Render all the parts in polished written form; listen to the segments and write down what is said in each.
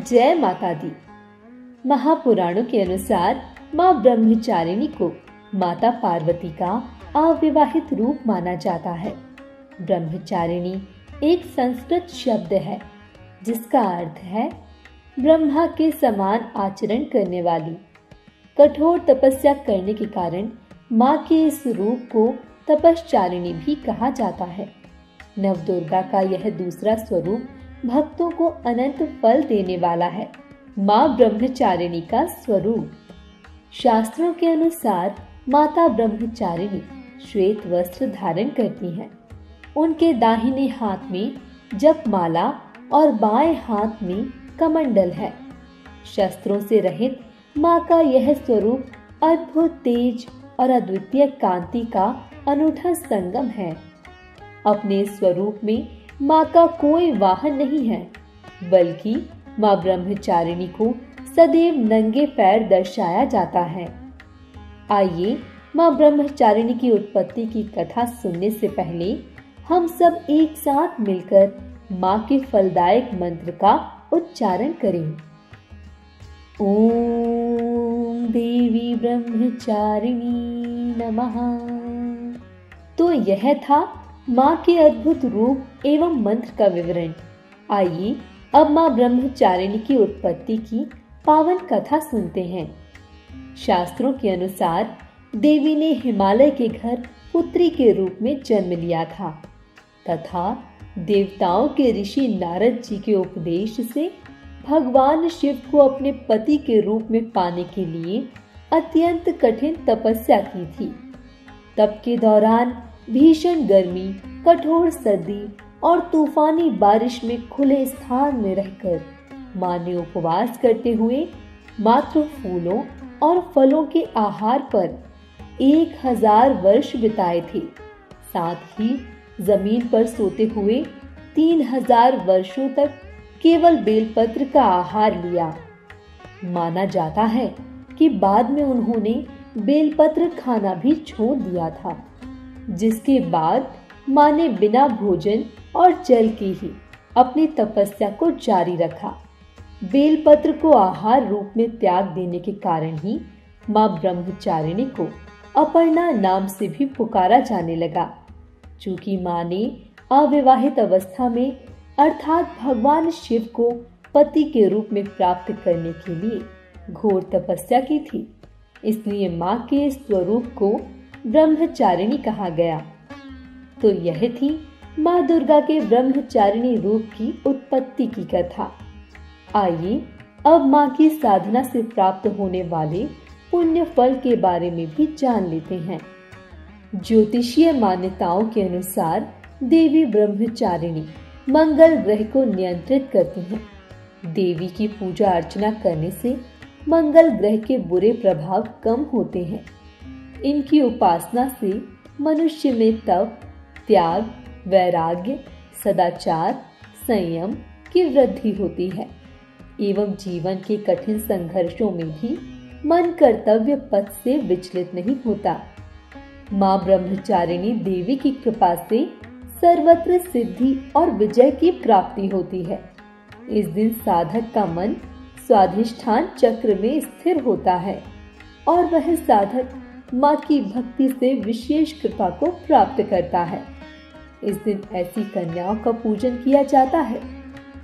जय माता दी। महापुराणों के अनुसार माँ ब्रह्मचारिणी को माता पार्वती का अविवाहित रूप माना जाता है। ब्रह्मचारिणी एक संस्कृत शब्द है जिसका अर्थ है ब्रह्मा के समान आचरण करने वाली। कठोर तपस्या करने के कारण माँ के इस रूप को तपश्चारिणी भी कहा जाता है। नवदुर्गा का यह दूसरा स्वरूप भक्तों को अनंत फल देने वाला है। माँ ब्रह्मचारिणी का स्वरूप। शास्त्रों के अनुसार माता ब्रह्मचारिणी श्वेत वस्त्र धारण करती हैं। उनके दाहिने हाथ में जपमाला और बाएं हाथ में कमंडल है। शस्त्रों से रहित माँ का यह स्वरूप अद्भुत तेज और अद्वितीय कांति का अनूठा संगम है। अपने स्वरूप में माँ का कोई वाहन नहीं है, बल्कि माँ ब्रह्मचारिणी को सदैव नंगे पैर दर्शाया जाता है। आइए माँ ब्रह्मचारिणी की उत्पत्ति की कथा सुनने से पहले हम सब एक साथ मिलकर माँ के फलदायक मंत्र का उच्चारण करें। ओम देवी ब्रह्मचारिणी नमः। तो यह था माँ के अद्भुत रूप एवं मंत्र का विवरण। आइए अब माँ ब्रह्मचारिणी की उत्पत्ति की पावन कथा सुनते हैं। शास्त्रों के अनुसार देवी ने हिमालय के घर पुत्री के रूप में जन्म लिया था तथा देवताओं के ऋषि नारद जी के उपदेश से भगवान शिव को अपने पति के रूप में पाने के लिए अत्यंत कठिन तपस्या की थी। तप के दौरान भीषण गर्मी, कठोर सर्दी और तूफानी बारिश में खुले स्थान में रहकर मां ने उपवास करते हुए मात्र फूलों और फलों के आहार पर 1000 वर्ष बिताए थे। साथ ही जमीन पर सोते हुए 3000 वर्षों तक केवल बेलपत्र का आहार लिया। माना जाता है कि बाद में उन्होंने बेलपत्र खाना भी छोड़ दिया था, जिसके बाद माँ ने बिना भोजन और जल के ही अपनी तपस्या को जारी रखा। बेलपत्र को आहार रूप में त्याग देने के कारण ही माँ ब्रह्मचारिणी को अपर्णा नाम से भी पुकारा जाने लगा। चूंकि माँ ने अविवाहित अवस्था में अर्थात भगवान शिव को पति के रूप में प्राप्त करने के लिए घोर तपस्या की थी, इसलिए माँ के स्वरूप को ब्रह्मचारिणी कहा गया। तो यह थी माँ दुर्गा के ब्रह्मचारिणी रूप की उत्पत्ति की कथा। आइए अब माँ की साधना से प्राप्त होने वाले पुण्य फल के बारे में भी जान लेते हैं। ज्योतिषीय मान्यताओं के अनुसार देवी ब्रह्मचारिणी मंगल ग्रह को नियंत्रित करती हैं। देवी की पूजा अर्चना करने से मंगल ग्रह के बुरे प्रभाव कम होते हैं। इनकी उपासना से मनुष्य में तप, त्याग, वैराग्य, सदाचार, संयम की वृद्धि होती है एवं जीवन के कठिन संघर्षों में भी मन कर्तव्य पथ से विचलित नहीं होता। माँ ब्रह्मचारिणी देवी की कृपा से सर्वत्र सिद्धि और विजय की प्राप्ति होती है। इस दिन साधक का मन स्वाधिष्ठान चक्र में स्थिर होता है और वह साधक माँ की भक्ति से विशेष कृपा को प्राप्त करता है। इस दिन ऐसी कन्याओं का पूजन किया जाता है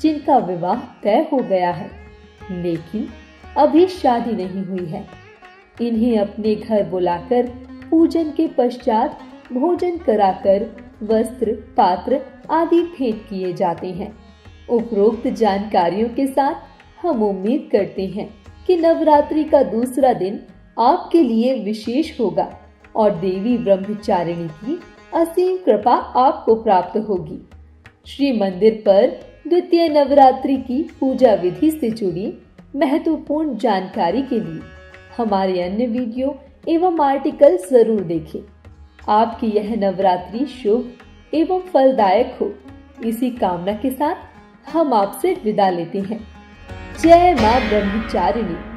जिनका विवाह तय हो गया है लेकिन अभी शादी नहीं हुई है। इन्हें अपने घर बुलाकर पूजन के पश्चात भोजन कराकर वस्त्र, पात्र आदि भेंट किए जाते हैं। उपरोक्त जानकारियों के साथ हम उम्मीद करते हैं कि नवरात्रि का दूसरा दिन आपके लिए विशेष होगा और देवी ब्रह्मचारिणी की असीम कृपा आपको प्राप्त होगी। श्री मंदिर पर द्वितीय नवरात्रि की पूजा विधि से जुड़ी महत्वपूर्ण जानकारी के लिए हमारे अन्य वीडियो एवं आर्टिकल जरूर देखें। आपकी यह नवरात्रि शुभ एवं फलदायक हो, इसी कामना के साथ हम आपसे विदा लेते हैं। जय मां ब्रह्मचारिणी।